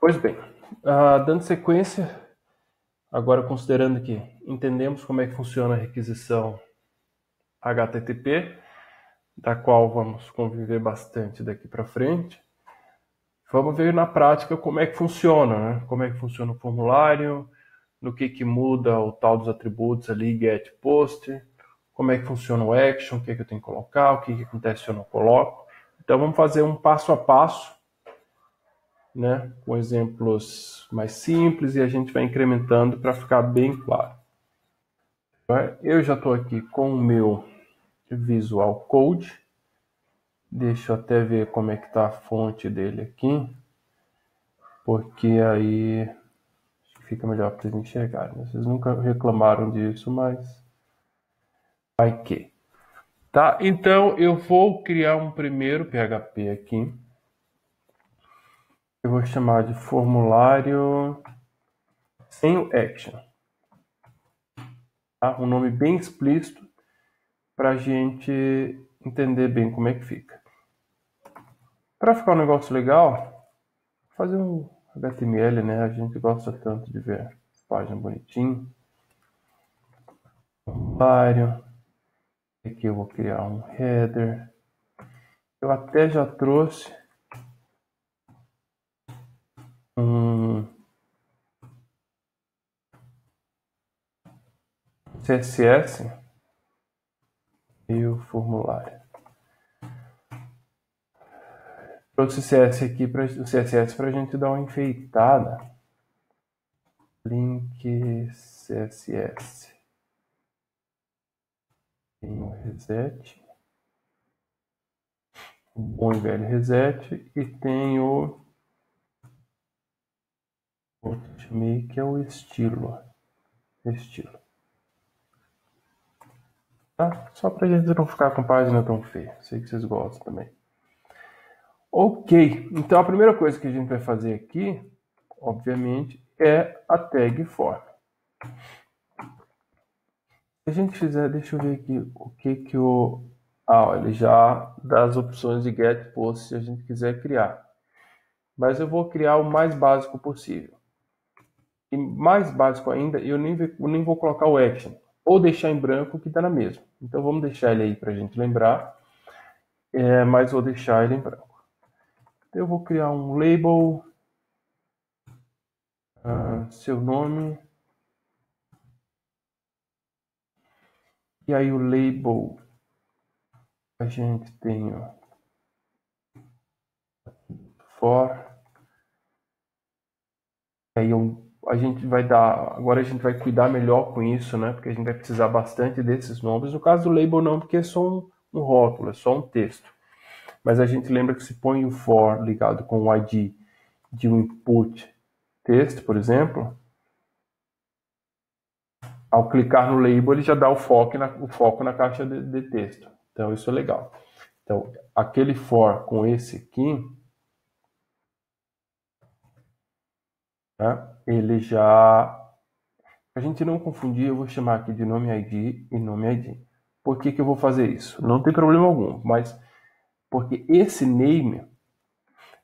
Pois bem, dando sequência, agora considerando que entendemos como é que funciona a requisição HTTP, da qual vamos conviver bastante daqui para frente, vamos ver na prática como é que funciona, né? Como é que funciona o formulário, no que muda o tal dos atributos ali, get, post, como é que funciona o action, o que eu tenho que colocar, o que acontece se eu não coloco. Então vamos fazer um passo a passo, né, com exemplos mais simples, e a gente vai incrementando para ficar bem claro. Eu já estou aqui com o meu Visual Code. Deixa eu até ver como é que está a fonte dele aqui, porque aí fica melhor para vocês enxergarem. Vocês nunca reclamaram disso, mas vai que. Tá, então eu vou criar um primeiro PHP aqui. Eu vou chamar de formulário sem o action. Tá? Um nome bem explícito para a gente entender bem como é que fica. Para ficar um negócio legal, fazer um HTML, né? A gente gosta tanto de ver página bonitinha. Formulário. Aqui eu vou criar um header. Eu até já trouxe um CSS e o formulário. Trouxe o CSS para a gente dar uma enfeitada. Link CSS. Tem o reset. O bom e velho reset. E tem o chamei que é o estilo. Tá? Só pra gente não ficar com página tão feia. Sei que vocês gostam também. Ok, então a primeira coisa que a gente vai fazer aqui, obviamente, é a tag for. Se a gente fizer, deixa eu ver aqui o que o... ele já dá as opções de get, post, se a gente quiser criar. Mas eu vou criar o mais básico possível. E mais básico ainda, eu nem vou colocar o action. Ou deixar em branco, que dá na mesma. Então vamos deixar ele aí para a gente lembrar. Mas vou deixar ele em branco. Eu vou criar um label, seu nome, e aí o label a gente tem for, aí a gente vai dar, agora a gente vai cuidar melhor com isso, né? Porque a gente vai precisar bastante desses nomes. No caso do label não, porque é só um rótulo, é só um texto. Mas a gente lembra que se põe o for ligado com o ID de um input texto, por exemplo, ao clicar no label ele já dá o foco na caixa de texto. Então isso é legal. Então aquele for com esse aqui, né, ele já... A gente não confundir, eu vou chamar aqui de nome ID e nome ID. Por que eu vou fazer isso? Não tem problema algum, mas porque esse name...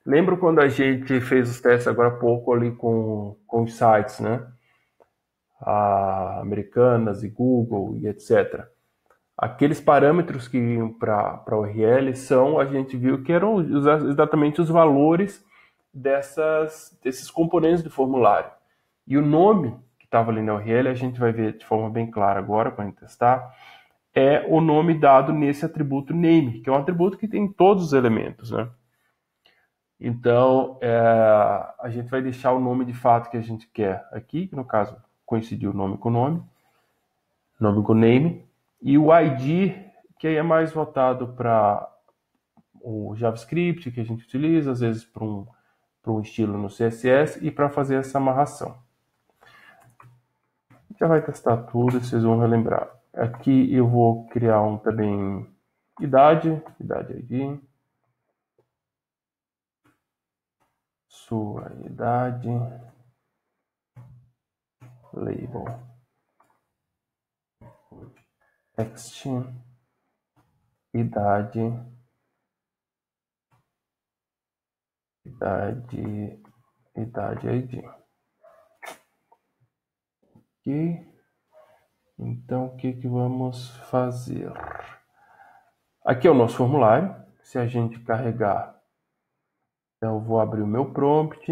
Lembra quando a gente fez os testes agora há pouco ali com os sites, né? Americanas e Google e etc. Aqueles parâmetros que iam para a URL a gente viu que eram exatamente os valores desses componentes do formulário. E o nome que estava ali na URL, a gente vai ver de forma bem clara agora, quando a gente testar, é o nome dado nesse atributo name, que é um atributo que tem todos os elementos, né? Então, a gente vai deixar o nome de fato que a gente quer aqui, que no caso coincidiu o nome com nome com name, e o ID, que aí é mais voltado para o JavaScript que a gente utiliza, às vezes para um estilo no CSS, e para fazer essa amarração. Já vai testar tudo e vocês vão relembrar. Aqui eu vou criar também idade ID, sua idade, label, text, idade idade ID. Ok. Então, o que vamos fazer? Aqui é o nosso formulário. Se a gente carregar, então eu vou abrir o meu prompt.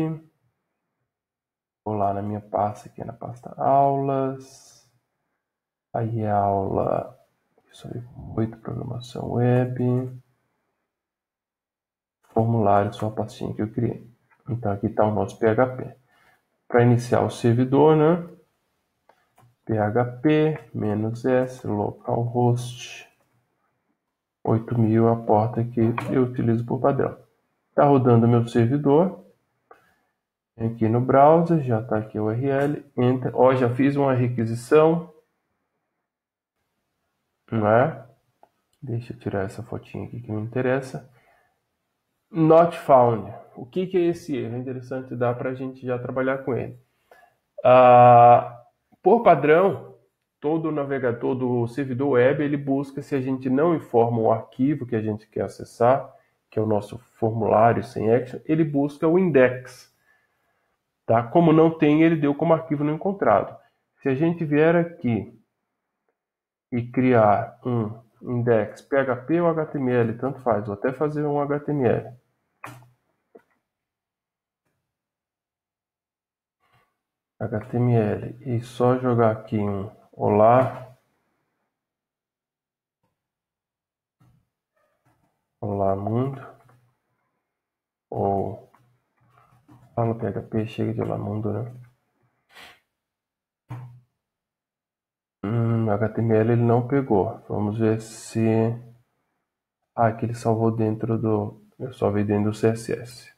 Vou lá na minha pasta, aqui na pasta aulas. Aí é a aula sobre 8 programação web. Formulário, só a pastinha que eu criei. Então aqui está o nosso PHP. Para iniciar o servidor, né? PHP-S localhost 8000 a porta que eu utilizo por padrão. Está rodando meu servidor. Aqui no browser, já está aqui o URL. Enter. Ó, já fiz uma requisição. Não é? Deixa eu tirar essa fotinha aqui que me interessa. Not found. O que é esse erro? É interessante dar para a gente já trabalhar com ele. Por padrão, todo navegador do servidor web, ele busca, se a gente não informa o arquivo que a gente quer acessar, que é o nosso formulário sem action, ele busca o index. Tá? Como não tem, ele deu como arquivo não encontrado. Se a gente vier aqui e criar um index PHP ou HTML, tanto faz, vou até fazer um HTML. HTML e só jogar aqui um olá mundo, ou fala PHP, chega de olá mundo, né? HTML ele não pegou. Vamos ver se aqui ele salvou dentro do, eu salvei dentro do CSS.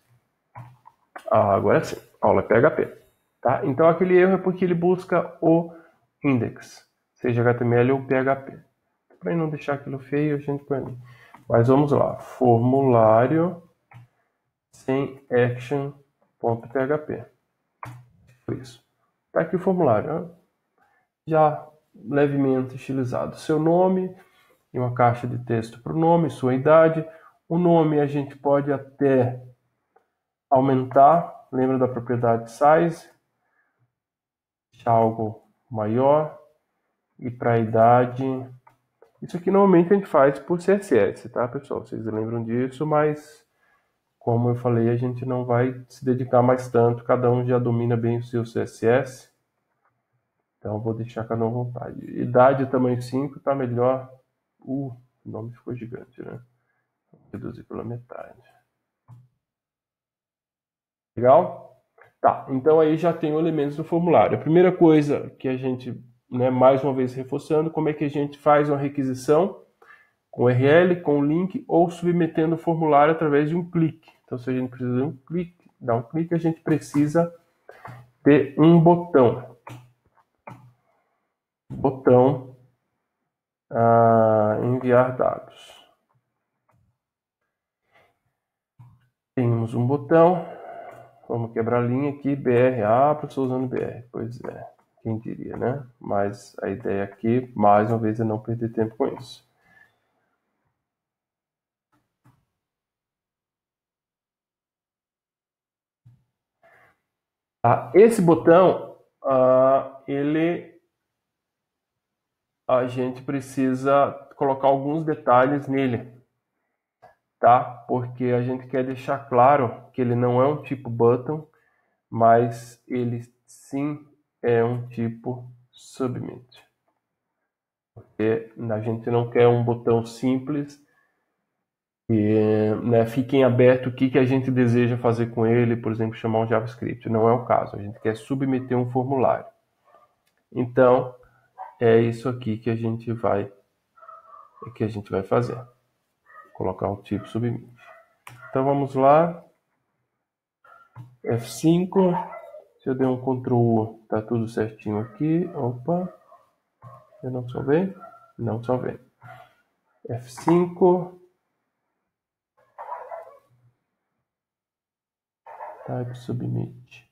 Agora sim, aula PHP, tá? Então aquele erro é porque ele busca o index, seja HTML ou PHP. Para não deixar aquilo feio, a gente põe ali. Mas vamos lá, formulário sem action.php. Foi isso. Tá aqui o formulário, já levemente estilizado. Seu nome e uma caixa de texto para o nome, sua idade. O nome a gente pode até aumentar, lembra da propriedade size, deixar algo maior. E para a idade, isso aqui normalmente a gente faz por CSS, tá, pessoal? Vocês lembram disso, mas como eu falei, a gente não vai se dedicar mais tanto, cada um já domina bem o seu CSS. Então eu vou deixar cada um à vontade. Idade tamanho 5 tá melhor. O nome ficou gigante, né? Vou reduzir pela metade. Legal? Tá, então aí já tem os elementos do formulário. A primeira coisa que a gente, né, mais uma vez reforçando, como é que a gente faz uma requisição com URL, com link ou submetendo o formulário através de um clique. Então se a gente precisa de um clique, dar um clique, a gente precisa ter um botão. Botão enviar dados. Temos um botão. Vamos quebrar a linha aqui, BR. Professor usando BR. Pois é, quem diria, né? Mas a ideia aqui, mais uma vez, é não perder tempo com isso. Esse botão, a gente precisa colocar alguns detalhes nele, tá? Porque a gente quer deixar claro que ele não é um tipo button, mas ele sim é um tipo submit. Porque a gente não quer um botão simples e, né, fique em aberto o que a gente deseja fazer com ele, por exemplo, chamar um JavaScript. Não é o caso, a gente quer submeter um formulário. Então, é isso aqui que a gente vai fazer. Colocar um tipo submit. Então vamos lá. F5. Se eu der um Ctrl U, tá tudo certinho aqui. Opa. Eu não salvei? Não salvei. F5. Type submit.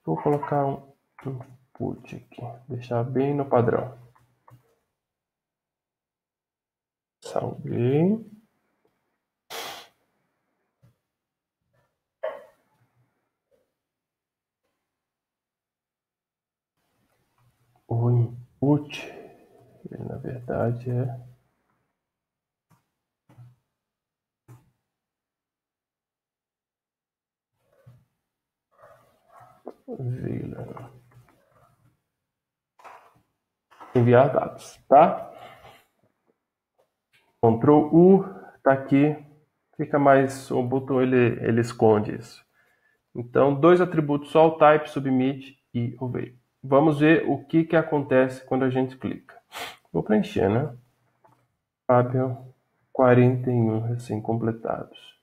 Vou colocar um input aqui. Deixar bem no padrão. Salvei. Put, ele na verdade é Vila. Enviar dados, tá? Ctrl U, tá aqui. Fica mais, o botão ele esconde isso. Então, dois atributos só, o type, submit e o veio. Vamos ver o que acontece quando a gente clica. Vou preencher, né? Fábio, 41 recém-completados.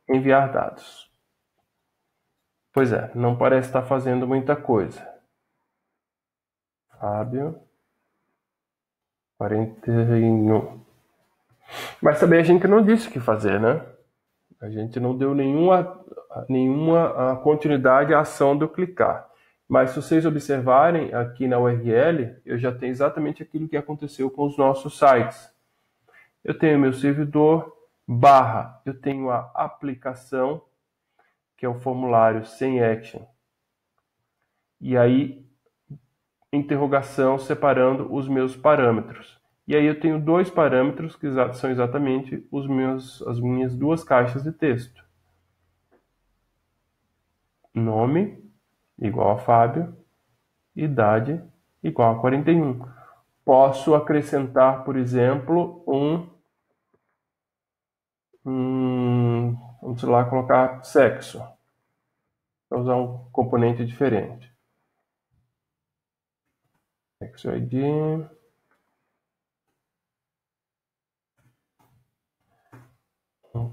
Enviar dados. Pois é, não parece estar fazendo muita coisa. Fábio, 41. Mas também a gente não disse o que fazer, né? A gente não deu nenhuma continuidade à ação de eu clicar. Mas se vocês observarem aqui na URL, eu já tenho exatamente aquilo que aconteceu com os nossos sites. Eu tenho meu servidor, eu tenho a aplicação, que é o formulário sem action. E aí, interrogação separando os meus parâmetros. E aí eu tenho dois parâmetros que são exatamente as minhas duas caixas de texto. Nome igual a Fábio, idade igual a 41. Posso acrescentar, por exemplo, vamos lá colocar sexo. Vou usar um componente diferente. Sexo ID.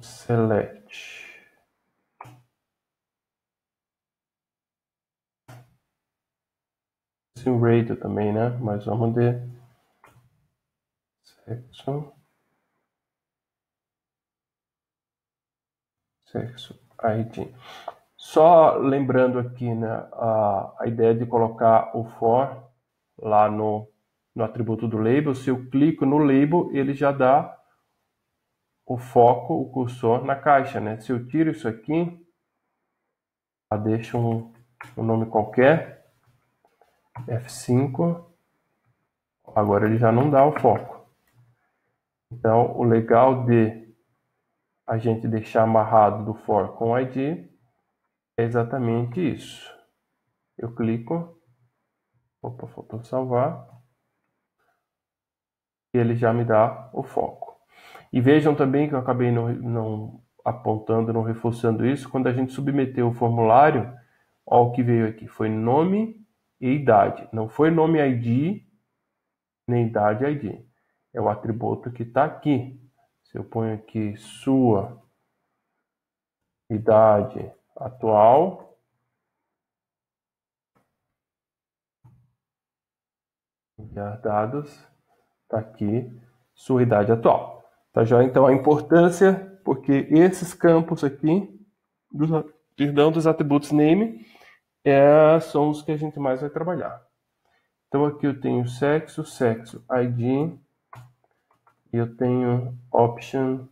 Select. Sim, radio também, né? Mas vamos de sexo ID. Só lembrando aqui, né, a ideia de colocar o for lá no atributo do label. Se eu clico no label, ele já dá o foco, o cursor na caixa, né? Se eu tiro isso aqui, deixo um nome qualquer, F5, agora ele já não dá o foco. Então, o legal de a gente deixar amarrado do for com ID é exatamente isso. Eu clico, faltou salvar, e ele já me dá o foco. E vejam também que eu acabei não apontando, não reforçando isso, quando a gente submeteu o formulário, ó, o que veio aqui foi nome e idade. Não foi nome ID, nem idade ID. É o atributo que está aqui. Se eu ponho aqui sua idade atual, enviar dados, está aqui sua idade atual. Tá joia? Então a importância, porque esses campos aqui, dos atributos name, são os que a gente mais vai trabalhar. Então aqui eu tenho sexo ID, e eu tenho option.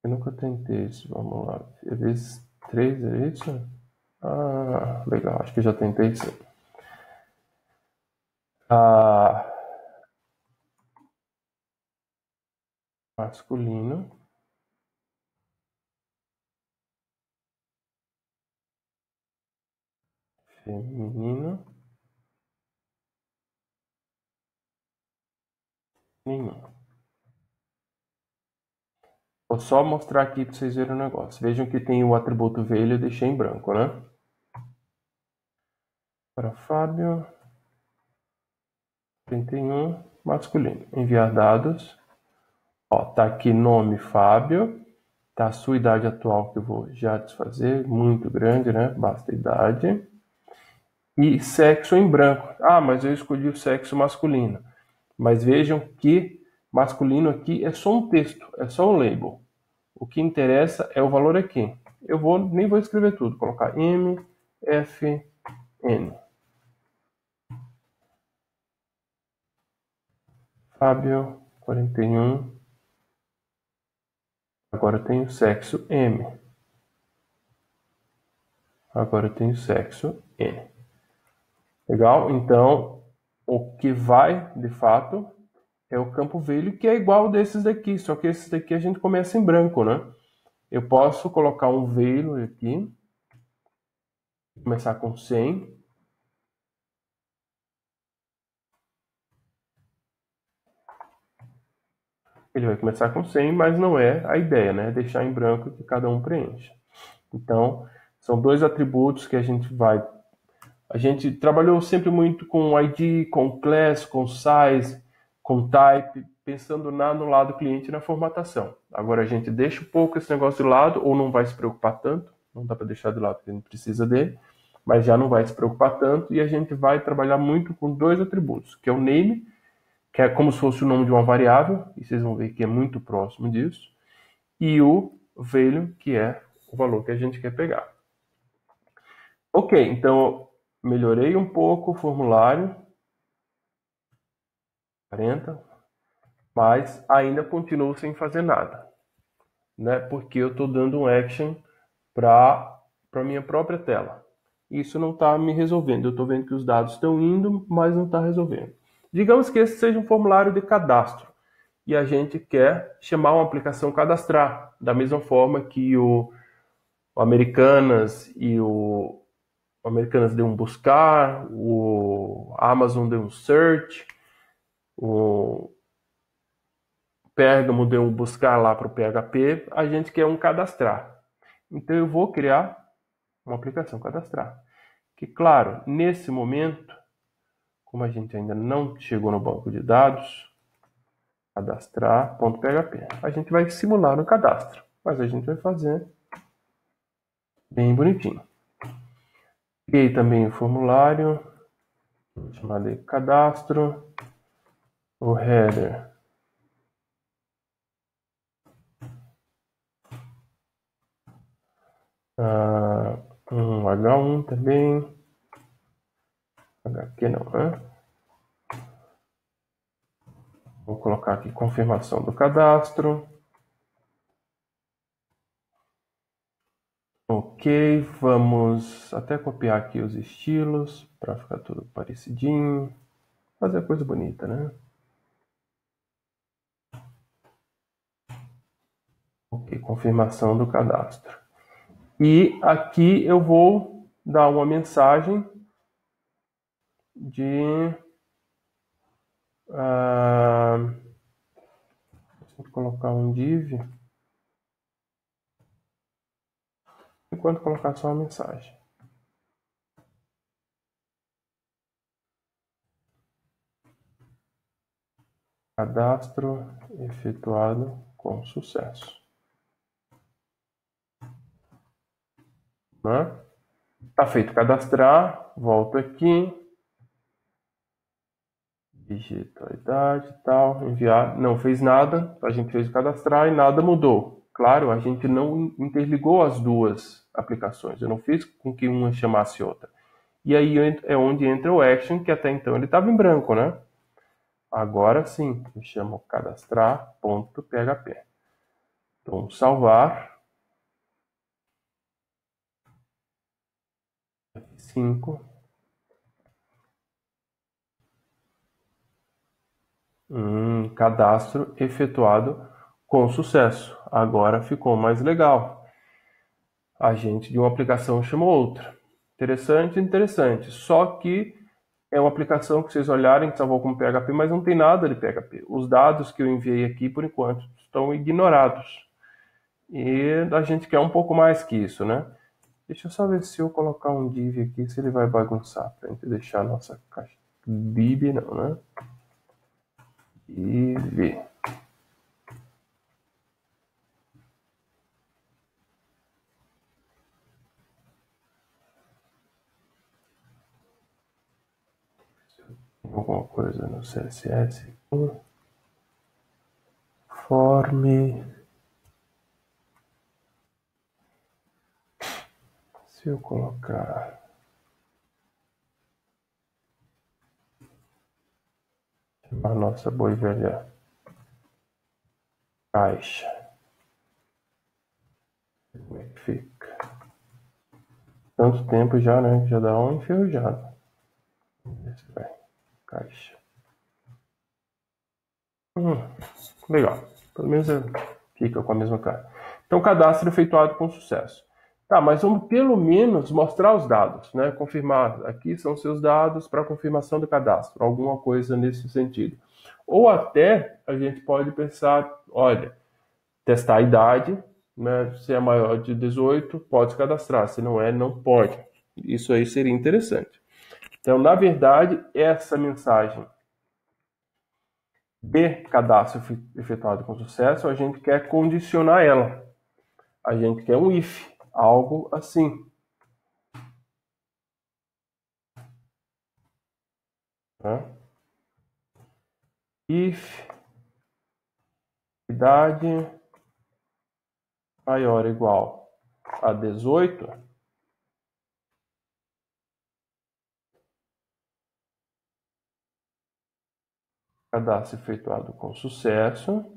Eu nunca tentei isso, vamos lá. Vezes 3 é isso? Ah, legal, acho que já tentei sim. Masculino. Feminino. Nenhum. Vou só mostrar aqui para vocês verem o negócio. Vejam que tem o atributo velho, eu deixei em branco, né? Para Fábio. 31, masculino. Enviar dados. Ó, tá aqui nome Fábio. Tá a sua idade atual que eu vou já desfazer. Muito grande, né? Basta idade. E sexo em branco. Ah, mas eu escolhi o sexo masculino. Mas vejam que masculino aqui é só um texto, é só um label. O que interessa é o valor aqui. Eu nem vou escrever tudo, colocar M, F, N. Fábio, 41. Agora eu tenho sexo M. Agora eu tenho sexo N. Legal? Então, o que vai, de fato, é o campo value, que é igual desses daqui, só que esses daqui a gente começa em branco, né? Eu posso colocar um value aqui, começar com 100. Ele vai começar com 100, mas não é a ideia, né? Deixar em branco que cada um preencha. Então, são dois atributos que a gente vai... A gente trabalhou sempre muito com ID, com class, com size, com type, pensando no lado cliente e na formatação. Agora a gente deixa um pouco esse negócio de lado, ou não vai se preocupar tanto, não dá para deixar de lado porque a gente precisa dele, mas já não vai se preocupar tanto, e a gente vai trabalhar muito com dois atributos, que é o name, que é como se fosse o nome de uma variável, e vocês vão ver que é muito próximo disso, e o value, que é o valor que a gente quer pegar. Ok, então melhorei um pouco o formulário, 40, mas ainda continuo sem fazer nada, né? Porque eu estou dando um action para a minha própria tela. Isso não está me resolvendo. Eu estou vendo que os dados estão indo, mas não está resolvendo. Digamos que esse seja um formulário de cadastro e a gente quer chamar uma aplicação cadastrar, da mesma forma que o Americanas e o Americanas deu um buscar, o Amazon deu um search, o Pérgamo deu um buscar lá para o PHP, a gente quer um cadastrar. Então eu vou criar uma aplicação cadastrar. Que claro, nesse momento, como a gente ainda não chegou no banco de dados, cadastrar.php, a gente vai simular no cadastro, mas a gente vai fazer bem bonitinho. Criei também o formulário, vou chamar de cadastro, o header um H1 também, HQ não, né? Vou colocar aqui confirmação do cadastro. Ok, vamos até copiar aqui os estilos para ficar tudo parecidinho. Fazer coisa bonita, né? Ok, confirmação do cadastro. E aqui eu vou dar uma mensagem de... vou colocar um div. Enquanto colocar só uma mensagem. Cadastro efetuado com sucesso. Né? Tá feito cadastrar, volto aqui, digito a idade e tal, enviar, não fez nada, a gente fez o cadastrar e nada mudou. Claro, a gente não interligou as duas aplicações, eu não fiz com que uma chamasse outra. E aí é onde entra o action, que até então ele estava em branco, né? Agora sim, eu chamo cadastrar.php. Então, salvar. 5. Cadastro efetuado com sucesso. Agora ficou mais legal. A gente de uma aplicação chamou outra. Interessante, interessante. Só que é uma aplicação que vocês olharem que salvou como PHP, mas não tem nada de PHP. Os dados que eu enviei aqui, por enquanto, estão ignorados. E a gente quer um pouco mais que isso, né? Deixa eu só ver se eu colocar um div aqui, se ele vai bagunçar, para a gente deixar a nossa caixa. Div não, né? Div. Alguma coisa no CSS. Form. Se eu colocar a nossa boa e velha caixa, como é que fica? Tanto tempo já, né? Já dá uma enferrujada. Caixa. Legal. Pelo menos fica com a mesma cara. Então, cadastro efetuado com sucesso. Tá, mas vamos pelo menos mostrar os dados, né? Confirmar. Aqui são seus dados para confirmação do cadastro. Alguma coisa nesse sentido. Ou até a gente pode pensar, olha, testar a idade, né? Se é maior de 18, pode se cadastrar. Se não é, não pode. Isso aí seria interessante. Então, na verdade, essa mensagem de cadastro efetuado com sucesso, a gente quer condicionar ela. A gente quer um if, algo assim. Tá? If idade maior ou igual a 18, cadastro efetuado com sucesso.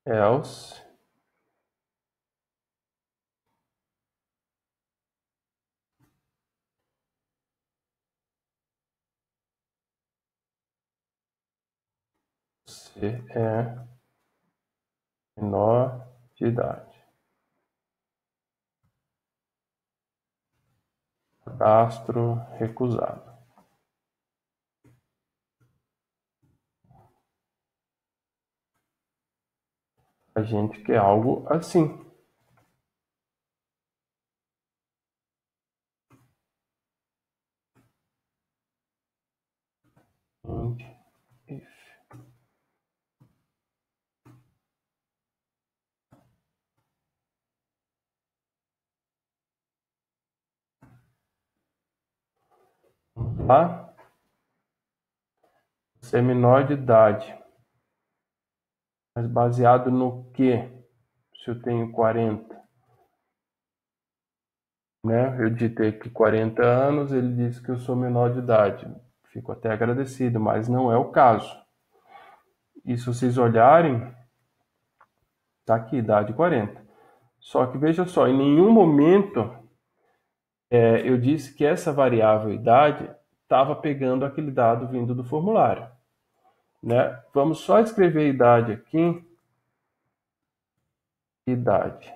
Else se é menor de idade. Cadastro recusado. A gente quer algo assim. If. Vamos lá. Se é menor de idade. Mas baseado no que? Se eu tenho 40. Né? Eu digitei aqui 40 anos, ele disse que eu sou menor de idade. Fico até agradecido, mas não é o caso. E se vocês olharem, tá aqui, idade 40. Só que veja só, em nenhum momento eu disse que essa variável idade estava pegando aquele dado vindo do formulário. Né? Vamos só escrever idade aqui. Idade.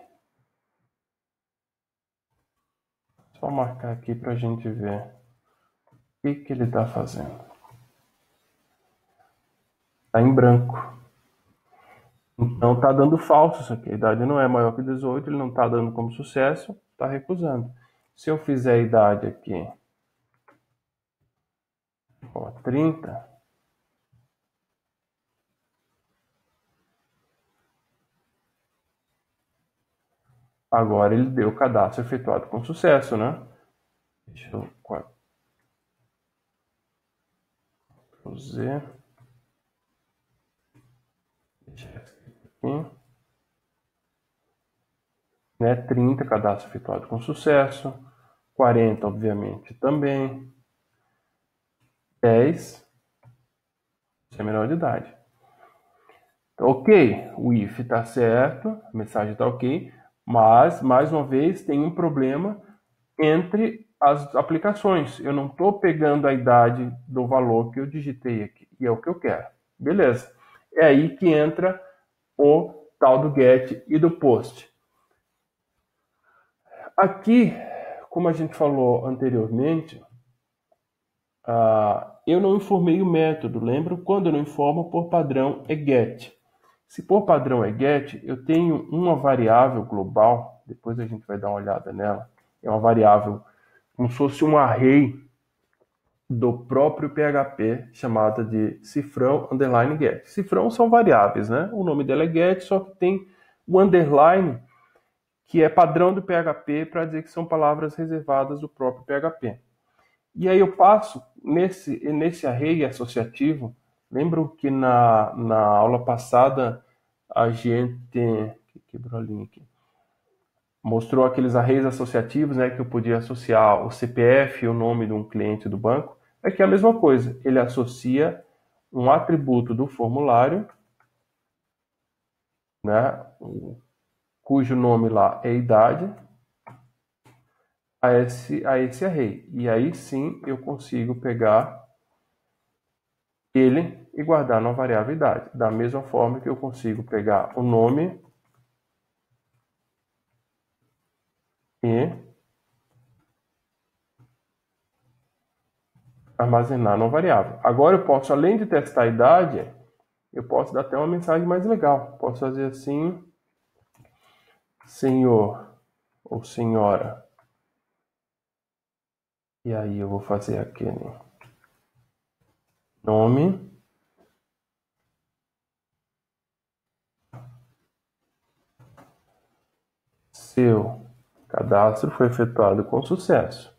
Só marcar aqui para a gente ver o que ele está fazendo. Está em branco. Então está dando falso isso aqui. A idade não é maior que 18, ele não está dando como sucesso, está recusando. Se eu fizer a idade aqui, 30, agora ele deu o cadastro efetuado com sucesso, né? Deixa eu Z. Deixa eu aqui. Né? 30, cadastro efetuado com sucesso. 40, obviamente, também. 10, isso é menor de idade. Ok, o if está certo, a mensagem está ok, mas, mais uma vez, tem um problema entre as aplicações. Eu não estou pegando a idade do valor que eu digitei aqui, e é o que eu quero. Beleza. É aí que entra o tal do get e do post. Aqui, como a gente falou anteriormente, eu não informei o método. Lembra? Quando eu não informo, por padrão é get. Se por padrão é get, eu tenho uma variável global, depois a gente vai dar uma olhada nela, é uma variável como se fosse um array do próprio PHP, chamada de cifrão underline get. Cifrão são variáveis, né? O nome dela é get, só que tem o underline, que é padrão do PHP para dizer que são palavras reservadas do próprio PHP. E aí eu passo nesse array associativo. Lembram que na aula passada a gente quebrou a linha aqui, mostrou aqueles arrays associativos, né, que eu podia associar o CPF e o nome de um cliente do banco? Aqui é a mesma coisa, ele associa um atributo do formulário, né, cujo nome lá é idade, a esse array. E aí sim eu consigo pegar ele e guardar na variável idade. Da mesma forma que eu consigo pegar o nome e armazenar na variável. Agora eu posso, além de testar a idade, eu posso dar até uma mensagem mais legal. Posso fazer assim, senhor ou senhora. E aí eu vou fazer aquele nome, seu cadastro foi efetuado com sucesso.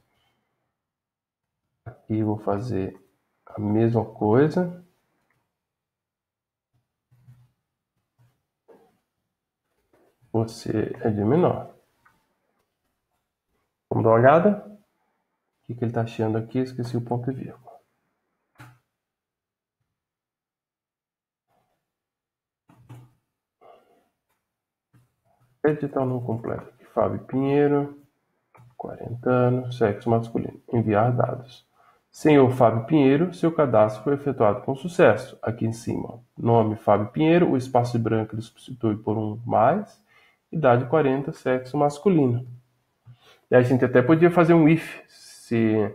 Aqui eu vou fazer a mesma coisa. Você é de menor. Vamos dar uma olhada? O que ele está achando aqui? Esqueci o ponto e vírgula. Editar não completo. Fábio Pinheiro, 40 anos, sexo masculino. Enviar dados. Senhor Fábio Pinheiro, seu cadastro foi efetuado com sucesso. Aqui em cima, nome Fábio Pinheiro, o espaço branco ele substitui por um mais, idade 40, sexo masculino. E a gente até podia fazer um if, se...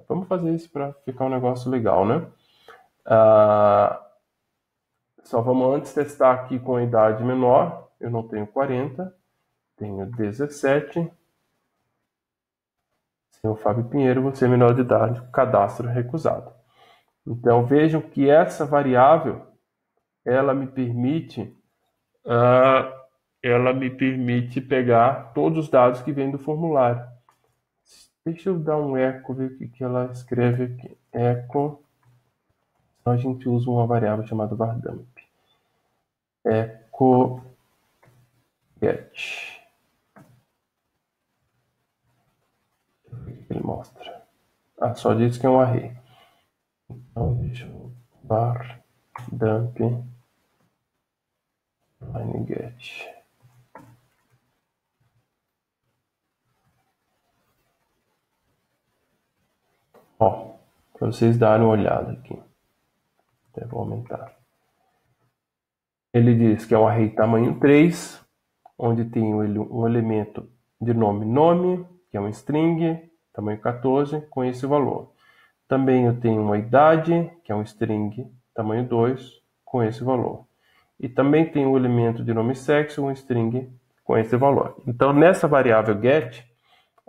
Vamos fazer isso para ficar um negócio legal, né? Só vamos antes testar aqui com a idade menor. Eu não tenho 40, tenho 17. Senhor Fábio Pinheiro, você é menor de idade, cadastro recusado. Então vejam que essa variável ela me permite pegar todos os dados que vêm do formulário. Deixa eu dar um eco, ver o que ela escreve aqui. Eco. Então a gente usa uma variável chamada vardump. Echo get. Ele mostra. Só diz que é um array. Então deixa eu vardump line get. Ó, para vocês darem uma olhada aqui. Até vou aumentar. Ele diz que é um array tamanho 3, onde tem um elemento de nome, que é um string, tamanho 14, com esse valor. Também eu tenho uma idade, que é um string, tamanho 2, com esse valor. E também tem um elemento de nome sexo, um string, com esse valor. Então, nessa variável get,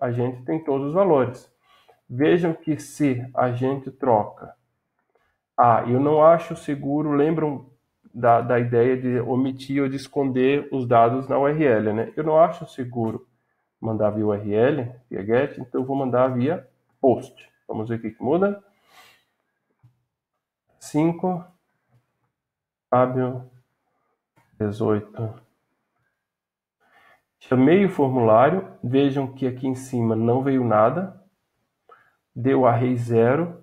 a gente tem todos os valores. Vejam que se a gente troca... eu não acho seguro, lembram da ideia de omitir ou de esconder os dados na URL, né? Eu não acho seguro mandar via URL, via GET, então eu vou mandar via POST. Vamos ver o que muda. 5, Fábio, 18. Chamei o formulário, vejam que aqui em cima não veio nada, deu array 0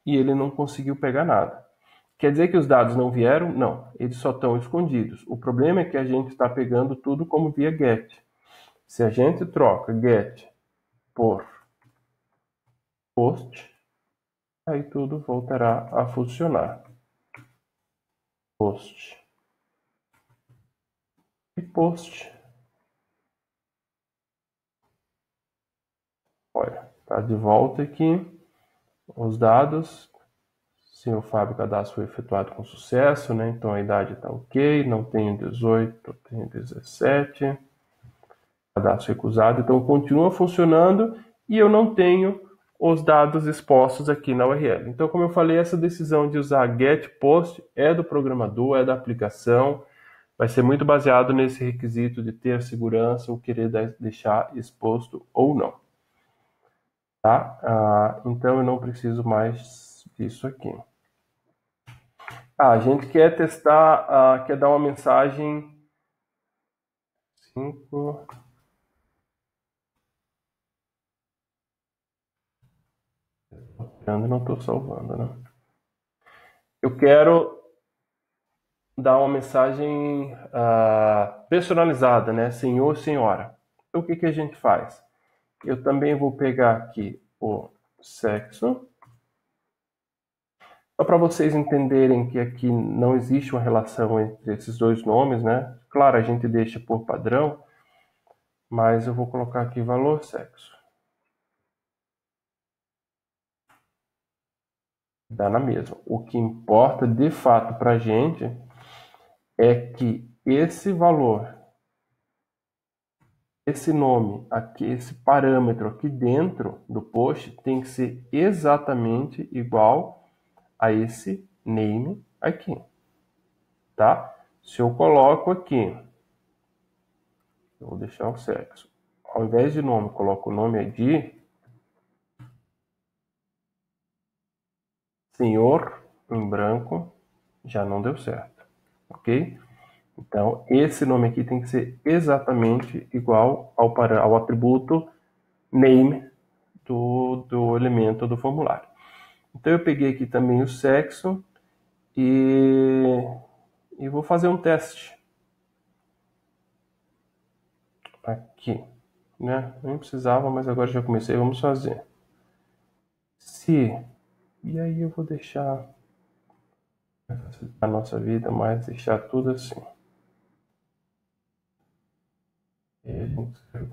e ele não conseguiu pegar nada. Quer dizer que os dados não vieram? Não, eles só estão escondidos. O problema é que a gente está pegando tudo como via GET. Se a gente troca GET por POST, aí tudo voltará a funcionar. POST e POST. Olha, está de volta aqui os dados. Senhor Fábio, cadastro foi efetuado com sucesso, né? Então a idade está ok, não tenho 18, tenho 17. Cadastro recusado, então continua funcionando e eu não tenho os dados expostos aqui na URL. Então, como eu falei, essa decisão de usar get post é do programador, é da aplicação, vai ser muito baseado nesse requisito de ter segurança ou querer deixar exposto ou não. Tá? Então eu não preciso mais disso aqui. A gente quer testar, quer dar uma mensagem 5. Não estou salvando, né? Eu quero dar uma mensagem personalizada, né? Senhor, senhora. Então, o que a gente faz? Eu também vou pegar aqui o sexo, só para vocês entenderem que aqui não existe uma relação entre esses dois nomes, né? Claro, a gente deixa por padrão, mas eu vou colocar aqui valor sexo. Dá na mesma. O que importa de fato para a gente é que esse valor, esse nome aqui, esse parâmetro aqui dentro do post tem que ser exatamente igual a esse name aqui, tá? Se eu coloco aqui, eu vou deixar o sexo, ao invés de nome, coloco o nome ID, senhor em branco, já não deu certo, ok? Então, esse nome aqui tem que ser exatamente igual ao atributo name do elemento do formulário. Então, eu peguei aqui também o sexo e vou fazer um teste. Aqui, né? Nem precisava, mas agora já comecei, vamos fazer. E aí eu vou deixar a nossa vida, mas deixar tudo assim. E a gente escreve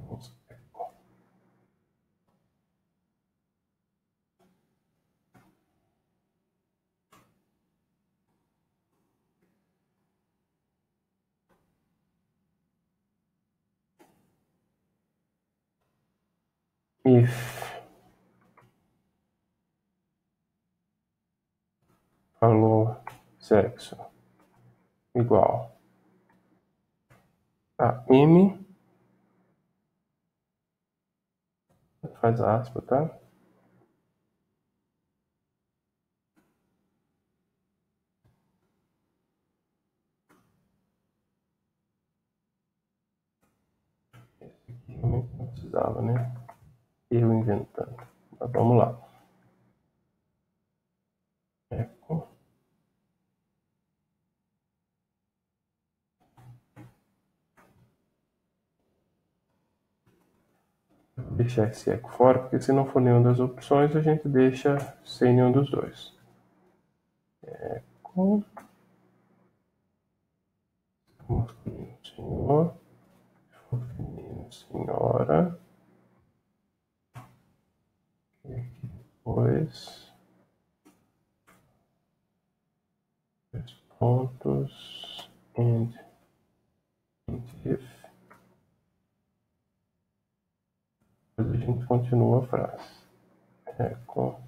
if valor sexo igual a m, faz aspa, tá? Não precisava, né? Eu inventando. Mas vamos lá. Eco. Vou deixar esse eco fora, porque se não for nenhuma das opções, a gente deixa sem nenhum dos dois. Eco. Masculino, senhor. Feminino, senhora. E aqui depois. Dois pontos. And if. Depois a gente continua a frase. Eco.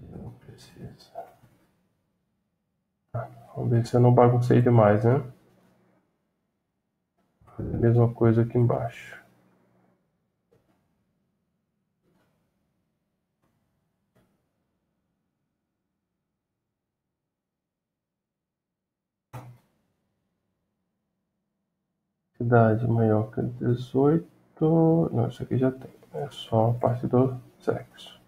Não precisa. Vamos ver se eu não baguncei demais, né? Fazer a mesma coisa aqui embaixo. Idade maior que 18. Não, isso aqui já tem. É só a parte do sexo.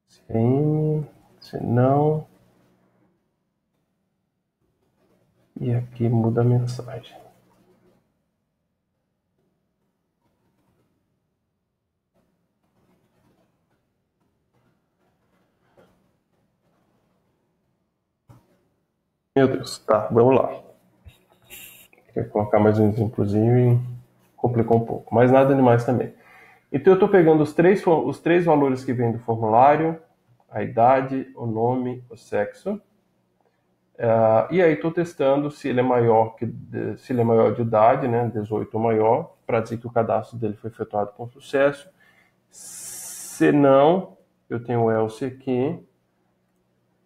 Se é M, se não. E aqui muda a mensagem. Meu Deus, tá, vamos lá. Quer colocar mais um exemplozinho e complicou um pouco, mas nada demais também. Então eu estou pegando os três valores que vêm do formulário, a idade, o nome, o sexo, e aí estou testando se ele é maior de idade, né, 18 ou maior, para dizer que o cadastro dele foi efetuado com sucesso. Se não, eu tenho o else aqui,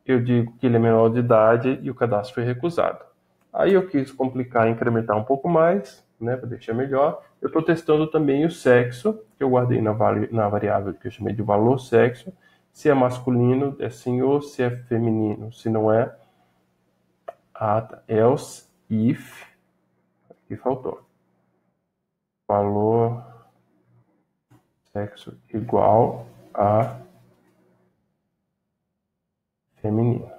eu digo que ele é menor de idade e o cadastro foi recusado. Aí eu quis complicar e incrementar um pouco mais, né, para deixar melhor. Eu estou testando também o sexo, que eu guardei na variável que eu chamei de valor sexo. Se é masculino, é senhor, se é feminino, se não é, Tá. Else if, aqui faltou, valor sexo igual a feminino.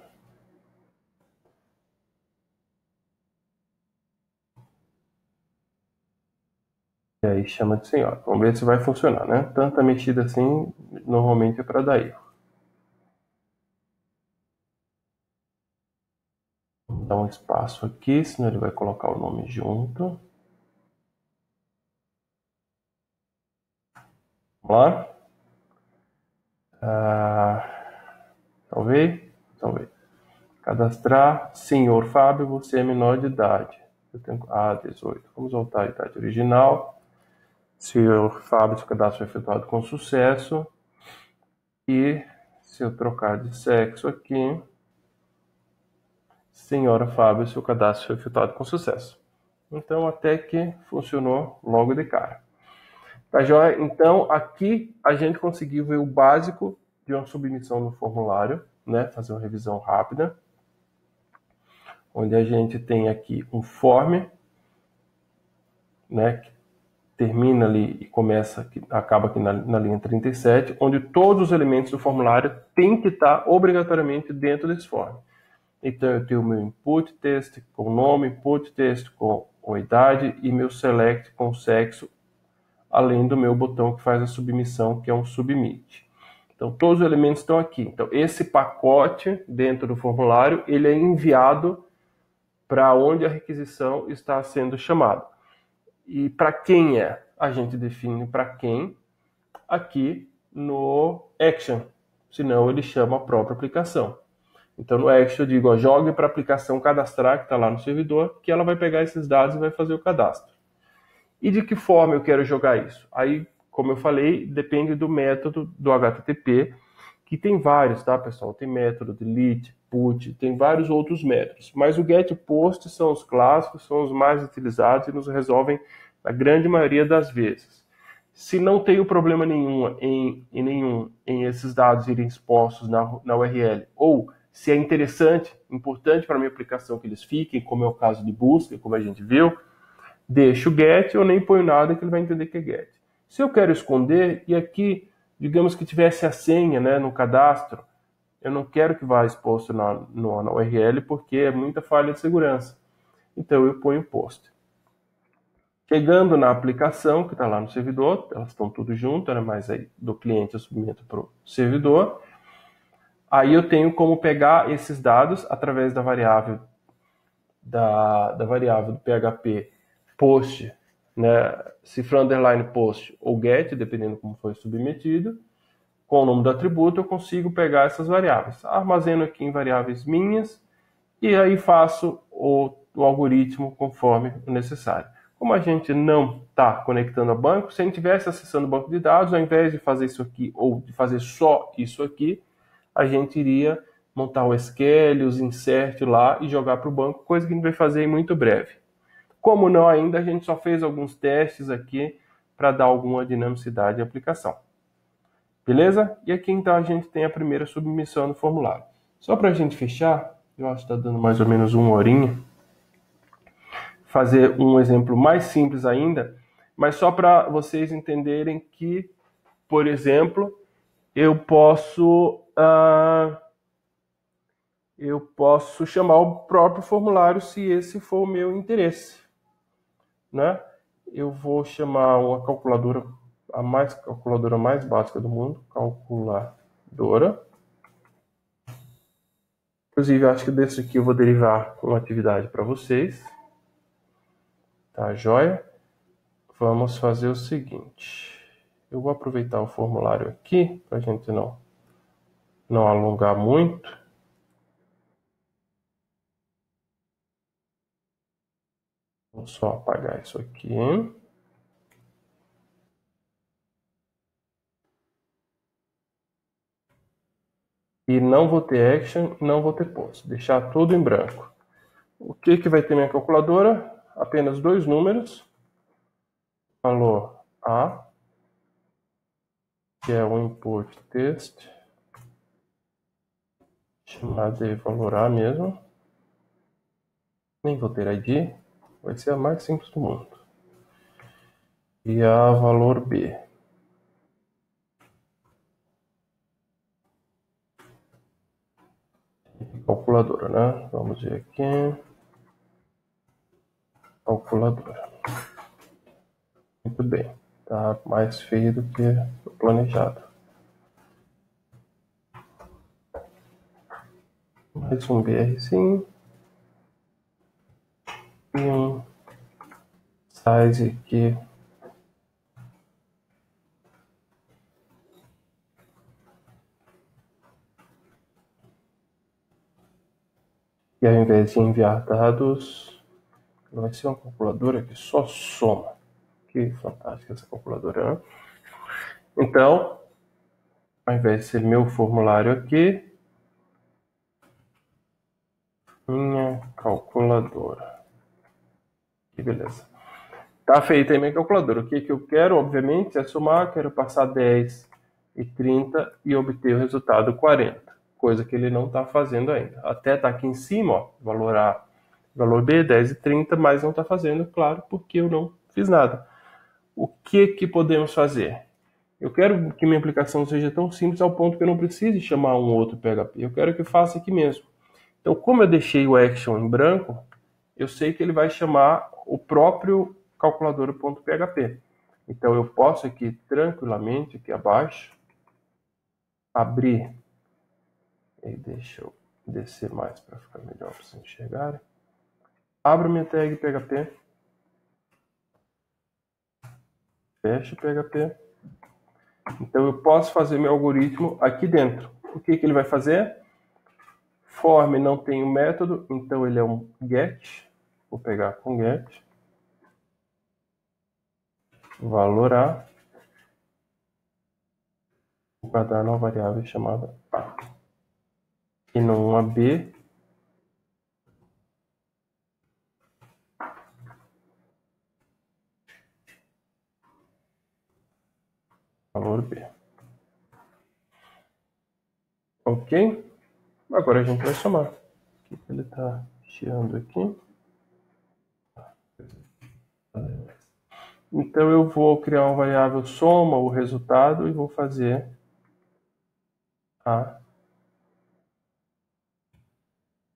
E aí chama de senhora. Vamos ver se vai funcionar, né? Tanta mexida assim, normalmente é para dar erro. Dá um espaço aqui, senão ele vai colocar o nome junto. Vamos lá. Talvez. Cadastrar. Senhor Fábio, você é menor de idade. Eu tenho 18. Vamos voltar à idade original. Senhor Fábio, seu cadastro foi efetuado com sucesso. E se eu trocar de sexo aqui, Senhora Fábio, seu cadastro foi efetuado com sucesso. Então, até que funcionou logo de cara. Tá joia? Então, aqui a gente conseguiu ver o básico de uma submissão no formulário, né? Fazer uma revisão rápida. Onde a gente tem aqui um form, né? Que termina ali e acaba aqui na linha 37, onde todos os elementos do formulário têm que estar obrigatoriamente dentro desse form. Então, eu tenho o meu input text com nome, input text com idade e meu select com sexo, além do meu botão que faz a submissão, que é um submit. Então, todos os elementos estão aqui. Então, esse pacote dentro do formulário, ele é enviado para onde a requisição está sendo chamada. E para quem é? A gente define para quem aqui no action, senão ele chama a própria aplicação. Então, no action eu digo, jogue para a aplicação cadastrar, que está lá no servidor, que ela vai pegar esses dados e vai fazer o cadastro. E de que forma eu quero jogar isso? Aí, como eu falei, depende do método do HTTP, que tem vários, tá, pessoal? Tem método delete, put, tem vários outros métodos. Mas o get e post são os clássicos, são os mais utilizados e nos resolvem na grande maioria das vezes. Se não tenho problema nenhum em esses dados irem expostos na URL, ou se é importante para a minha aplicação que eles fiquem, como é o caso de busca, como a gente viu, deixo o get, eu nem ponho nada que ele vai entender que é get. Se eu quero esconder, e aqui, digamos que tivesse a senha, né, no cadastro, eu não quero que vá exposto na URL, porque é muita falha de segurança. Então eu ponho post. Chegando na aplicação, que está lá no servidor, elas estão tudo junto, né, mas aí do cliente eu submeto para o servidor. Aí eu tenho como pegar esses dados através da variável do PHP post, né, cifra underline post ou get, dependendo como foi submetido, com o nome do atributo eu consigo pegar essas variáveis. Armazeno aqui em variáveis minhas e aí faço o algoritmo conforme o necessário. Como a gente não está conectando a banco, se a gente estivesse acessando o banco de dados, ao invés de fazer isso aqui ou de fazer só isso aqui, a gente iria montar o SQL, os insert lá e jogar para o banco, coisa que a gente vai fazer muito breve. Como não ainda, a gente só fez alguns testes aqui para dar alguma dinamicidade à aplicação. Beleza? E aqui então a gente tem a primeira submissão no formulário. Só para a gente fechar, eu acho que está dando mais ou menos uma horinha, fazer um exemplo mais simples ainda, mas só para vocês entenderem que, por exemplo, eu posso chamar o próprio formulário se esse for o meu interesse, né? Eu vou chamar uma calculadora, calculadora mais básica do mundo, calculadora. Inclusive, acho que desse aqui eu vou derivar uma atividade para vocês. Tá, joia? Vamos fazer o seguinte. Eu vou aproveitar o formulário aqui, para a gente não alongar muito. Vou só apagar isso aqui. E não vou ter action, não vou ter post. Deixar tudo em branco. O que vai ter minha calculadora? Apenas dois números. Valor A, que é o input text, chamado de valor A mesmo. Nem vou ter ID, vai ser a mais simples do mundo. E a valor B. Calculadora, né? Vamos ver aqui. Calculadora. Muito bem. Tá mais feio do que o planejado. Mais um BRzinho. E um size aqui. E ao invés de enviar dados, vai ser uma calculadora que só soma. Que fantástica essa calculadora, né? Então, ao invés de ser meu formulário aqui, minha calculadora. Que beleza. Tá feita aí minha calculadora. O que eu quero, obviamente, é somar. Quero passar 10 e 30 e obter o resultado 40. Coisa que ele não está fazendo ainda. Até está aqui em cima, ó, valor A, valor B, 10 e 30, mas não está fazendo, claro, porque eu não fiz nada. O que podemos fazer? Eu quero que minha aplicação seja tão simples ao ponto que eu não precise chamar um outro PHP. Eu quero que faça aqui mesmo. Então, como eu deixei o action em branco, eu sei que ele vai chamar o próprio calculadora.php. Então, eu posso aqui tranquilamente, aqui abaixo, abrir. E deixa eu descer mais para ficar melhor para vocês enxergarem. Abro minha tag PHP. Fecho o PHP. Então, eu posso fazer meu algoritmo aqui dentro. O que ele vai fazer? Form não tem um método, então ele é um get. Vou pegar com get. Valor A. Vai dar uma variável chamada A. E não uma B. Valor B. Ok? Agora a gente vai somar. O que ele está tirando aqui? Então eu vou criar uma variável soma o resultado e vou fazer A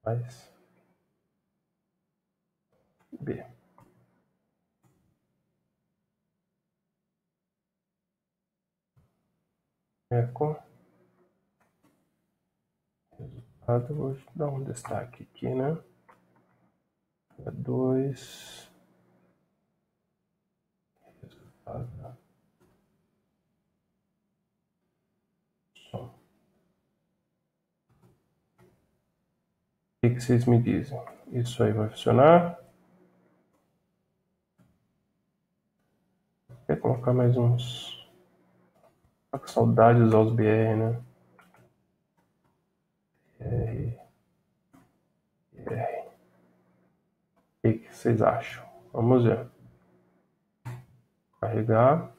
mais B. Eco. Resultado, vou dar um destaque aqui, né? 2. Resultado. Som. O que vocês me dizem? Isso aí vai funcionar? Quer colocar mais uns? Tá com saudades aos BR, né? BR. O que vocês acham? Vamos ver. Carregar.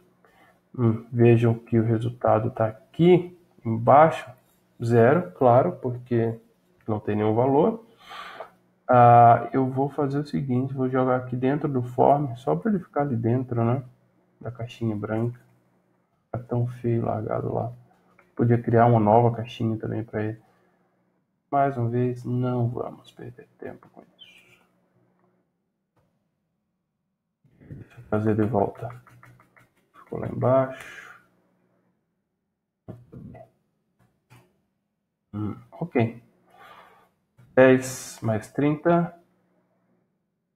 Vejam que o resultado está aqui embaixo. 0, claro, porque não tem nenhum valor. Eu vou fazer o seguinte, vou jogar aqui dentro do form, só para ele ficar ali dentro, né? Da caixinha branca. Tá tão feio largado lá. Podia criar uma nova caixinha também para ele. Mais uma vez, não vamos perder tempo com isso. Deixa eu fazer de volta. Ficou lá embaixo. Ok. 10 mais 30,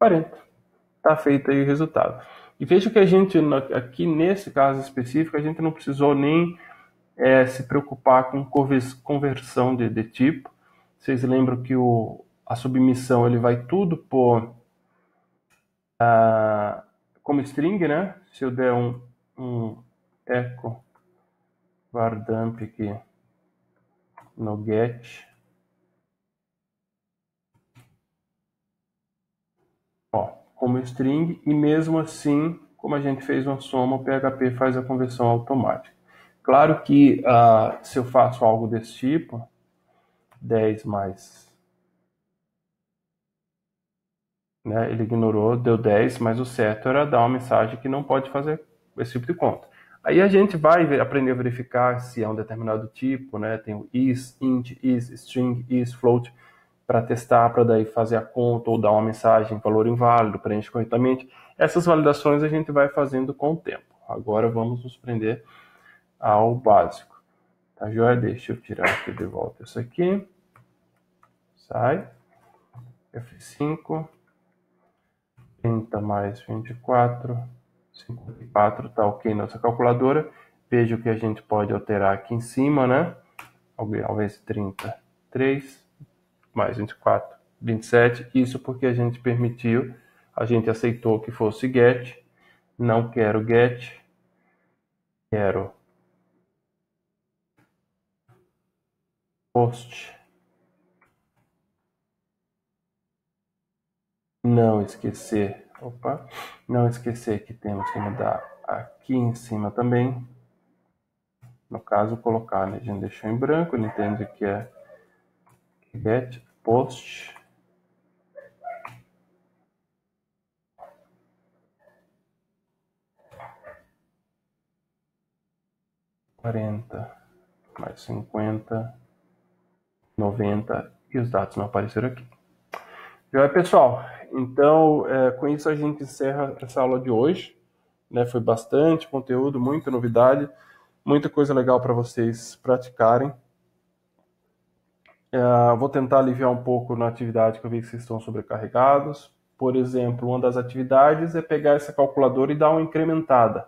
40. Tá feito aí o resultado. E veja que a gente, aqui nesse caso específico, a gente não precisou nem se preocupar com conversão de tipo. Vocês lembram que a submissão ele vai tudo por como string, né? Se eu der um echo var dump aqui no get, ó, como string, e mesmo assim, como a gente fez uma soma, o PHP faz a conversão automática. Claro que se eu faço algo desse tipo, 10 mais né? Ele ignorou, deu 10, mas o certo era dar uma mensagem que não pode fazer esse tipo de conta. Aí a gente vai aprender a verificar se é um determinado tipo, né? Tem o is, int, is, string, is, float, para testar, para daí fazer a conta ou dar uma mensagem, valor inválido, preenche corretamente. Essas validações a gente vai fazendo com o tempo. Agora vamos nos prender ao básico. Tá joia? Deixa eu tirar aqui de volta isso aqui. Sai. F5. 30 mais 24. 54, tá ok nossa calculadora. Veja o que a gente pode alterar aqui em cima, né? Talvez 33 mais 24, 27. Isso porque a gente permitiu, a gente aceitou que fosse get. Não quero get. Quero post. Não esquecer, não esquecer que temos que mudar aqui em cima também. No caso, colocar, né? A gente deixou em branco, ele entende que é get post. Mais 50, 90 e os dados não apareceram aqui. Joia, pessoal? Então, com isso a gente encerra essa aula de hoje. Né? Foi bastante conteúdo, muita novidade, muita coisa legal para vocês praticarem. Vou tentar aliviar um pouco na atividade que eu vi que vocês estão sobrecarregados. Por exemplo, uma das atividades é pegar essa calculadora e dar uma incrementada.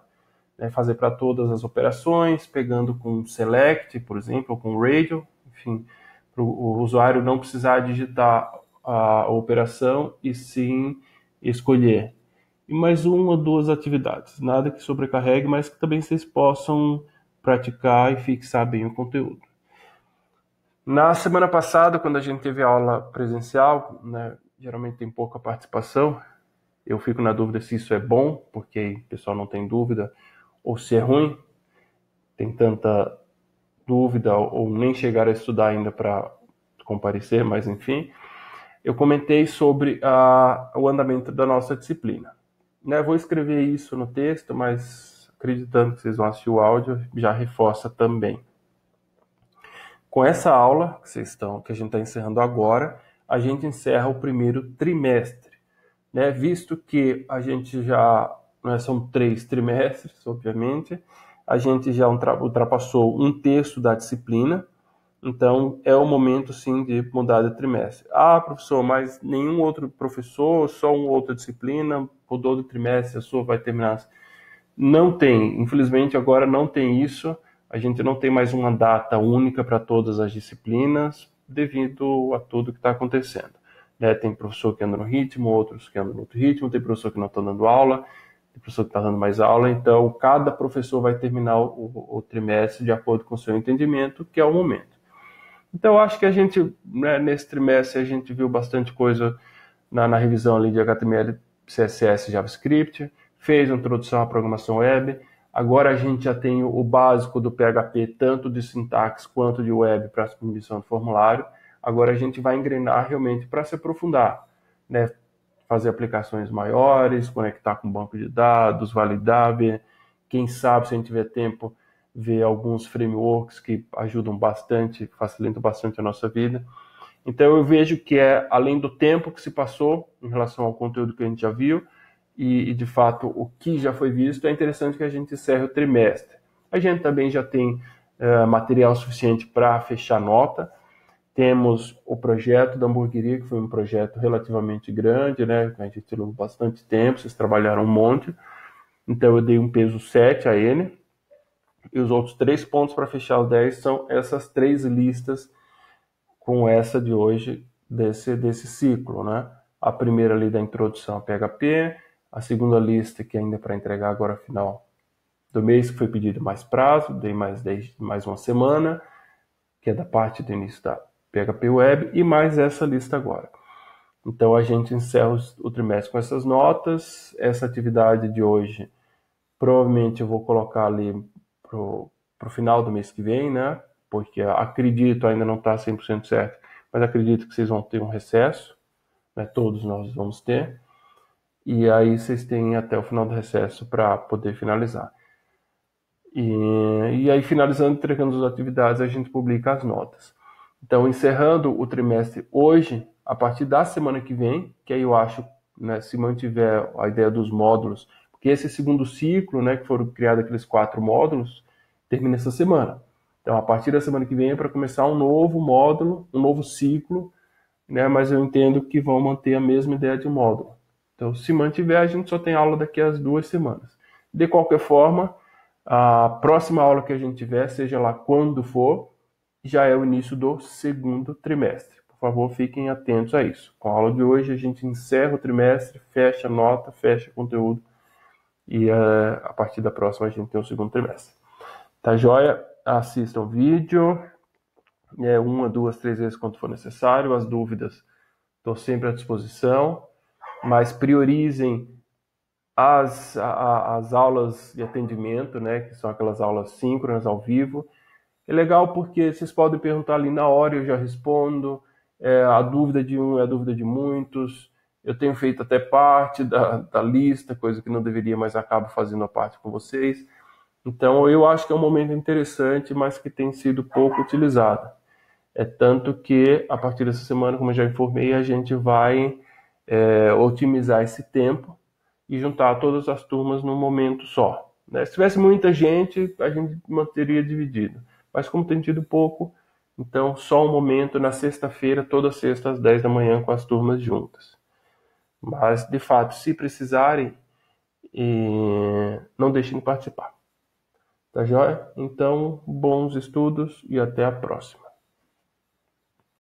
Né? Fazer para todas as operações, pegando com select, por exemplo, ou com radio, enfim, para o usuário não precisar digitar a operação e sim escolher. E mais uma ou duas atividades, nada que sobrecarregue, mas que também vocês possam praticar e fixar bem o conteúdo. Na semana passada, quando a gente teve aula presencial, né, geralmente tem pouca participação, eu fico na dúvida se isso é bom, porque o pessoal não tem dúvida, ou se é ruim, tem tanta dúvida ou nem chegar a estudar ainda para comparecer, mas enfim, eu comentei sobre o andamento da nossa disciplina. Né, vou escrever isso no texto, mas acreditando que vocês vão assistir o áudio, já reforça também. Com essa aula que a gente está encerrando agora, a gente encerra o primeiro trimestre. Né, visto que a gente já, né, são 3 trimestres, obviamente, a gente já ultrapassou 1/3 da disciplina, então é o momento sim de mudar de trimestre. Ah, professor, mas nenhum outro professor, só uma outra disciplina, mudou de trimestre, a sua vai terminar. Não tem, infelizmente agora não tem isso, a gente não tem mais uma data única para todas as disciplinas, devido a tudo que está acontecendo. Né? Tem professor que anda no ritmo, outros que andam no outro ritmo, tem professor que não está dando aula, tem professor que está dando mais aula, então cada professor vai terminar o trimestre de acordo com o seu entendimento, que é o momento. Então, eu acho que a gente, né, nesse trimestre, a gente viu bastante coisa na revisão ali de HTML, CSS, JavaScript, fez a introdução à programação web. Agora a gente já tem o básico do PHP, tanto de sintaxe quanto de web para a submissão do formulário. Agora a gente vai engrenar realmente para se aprofundar, né? Fazer aplicações maiores, conectar com banco de dados, validar, ver, quem sabe, se a gente tiver tempo, ver alguns frameworks que ajudam bastante, facilitam bastante a nossa vida. Então eu vejo que além do tempo que se passou em relação ao conteúdo que a gente já viu e de fato o que já foi visto, é interessante que a gente encerre o trimestre. A gente também já tem material suficiente para fechar nota. Temos o projeto da hamburgueria, que foi um projeto relativamente grande, né? A gente tirou bastante tempo, vocês trabalharam um monte. Então eu dei um peso 7 a ele. E os outros 3 pontos para fechar os 10 são essas 3 listas com essa de hoje, desse ciclo, né? A primeira ali da introdução a PHP, a segunda lista que ainda é para entregar agora final do mês, que foi pedido mais prazo, dei mais uma semana, que é da parte do início da PHP Web, e mais essa lista agora. Então a gente encerra o trimestre com essas notas. Essa atividade de hoje, provavelmente eu vou colocar ali pro final do mês que vem, né? Porque acredito, ainda não está 100% certo, mas acredito que vocês vão ter um recesso, né? Todos nós vamos ter. e aí vocês têm até o final do recesso para poder finalizar. E aí, finalizando, entregando as atividades, a gente publica as notas. Então, encerrando o trimestre hoje, a partir da semana que vem, que aí eu acho, né, se mantiver a ideia dos módulos, porque esse segundo ciclo, né, que foram criados aqueles 4 módulos, termina essa semana. Então, a partir da semana que vem é para começar um novo módulo, um novo ciclo, né, mas eu entendo que vão manter a mesma ideia de módulo. Então, se mantiver, a gente só tem aula daqui a 2 semanas. De qualquer forma, a próxima aula que a gente tiver, seja lá quando for, já é o início do segundo trimestre. Por favor, fiquem atentos a isso. Com a aula de hoje, a gente encerra o trimestre, fecha a nota, fecha o conteúdo, e a partir da próxima a gente tem o segundo trimestre. Tá joia? Assistam o vídeo, 1, 2, 3 vezes quanto for necessário. As dúvidas estou sempre à disposição, mas priorizem as aulas de atendimento, né, que são aquelas aulas síncronas ao vivo. É legal porque vocês podem perguntar ali na hora, eu já respondo. A dúvida de um é a dúvida de muitos. Eu tenho feito até parte da lista, coisa que não deveria, mas acabo fazendo a parte com vocês. Então, eu acho que é um momento interessante, mas que tem sido pouco utilizado. É tanto que, a partir dessa semana, como eu já informei, a gente vai otimizar esse tempo e juntar todas as turmas num momento só, né? Se tivesse muita gente, a gente manteria dividido. Mas como tem tido pouco, então só um momento na sexta-feira, toda sexta às 10 da manhã com as turmas juntas. Mas, de fato, se precisarem, não deixem de participar. Tá joia? Então, bons estudos e até a próxima.